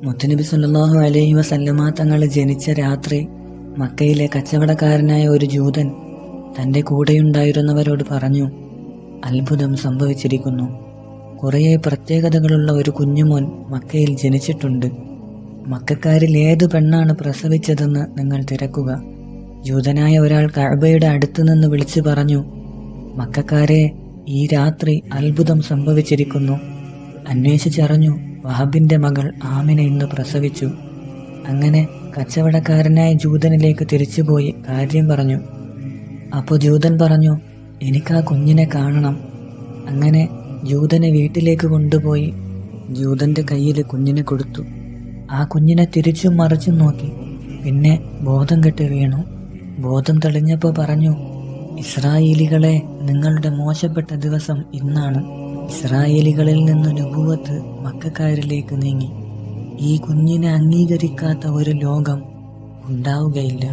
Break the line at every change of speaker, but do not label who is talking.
മുത്തുനബി സല്ലല്ലാഹു അലൈഹി വസല്ലമ തങ്ങൾ ജനിച്ച രാത്രി മക്കയിലെ കച്ചവടക്കാരനായ ഒരു ജൂതൻ തൻ്റെ കൂടെയുണ്ടായിരുന്നവരോട് പറഞ്ഞു, അത്ഭുതം സംഭവിച്ചിരിക്കുന്നു. കുറേ പ്രത്യേകതകളുള്ള ഒരു കുഞ്ഞുമോൻ മക്കയിൽ ജനിച്ചിട്ടുണ്ട്. മക്കക്കാരിൽ ഏതു പെണ്ണാണ് പ്രസവിച്ചതെന്ന് നിങ്ങൾ തിരക്കുക. ജൂതനായ ഒരാൾ കഅബയുടെ അടുത്തു നിന്ന് വിളിച്ചു പറഞ്ഞു, മക്കക്കാരെ, ഈ രാത്രി അത്ഭുതം സംഭവിച്ചിരിക്കുന്നു. അന്വേഷിച്ചറിഞ്ഞു, വഹബിൻ്റെ മകൾ ആമിന ഇന്ന് പ്രസവിച്ചു. അങ്ങനെ കച്ചവടക്കാരനായ ജൂതനിലേക്ക് തിരിച്ചുപോയി കാര്യം പറഞ്ഞു. അപ്പോൾ ജൂതൻ പറഞ്ഞു, എനിക്കാ കുഞ്ഞിനെ കാണണം. അങ്ങനെ ജൂതനെ വീട്ടിലേക്ക് കൊണ്ടുപോയി ജൂതൻ്റെ കയ്യിൽ കുഞ്ഞിനെ കൊടുത്തു. ആ കുഞ്ഞിനെ തിരിച്ചും മറിച്ചും നോക്കി. പിന്നെ ബോധം കെട്ട് വീണു. ബോധം തെളിഞ്ഞപ്പോൾ പറഞ്ഞു, ഇസ്രായേലികളെ, നിങ്ങളുടെ മോശപ്പെട്ട ദിവസം ഇന്നാണ്. ഇസ്രായേലികളിൽ നിന്ന് നുബുവത്ത് മക്കക്കാരിലേക്ക് നീങ്ങി. ഈ കുഞ്ഞിനെ അംഗീകരിക്കാത്ത ഒരു ലോകം ഉണ്ടാവുകയില്ല.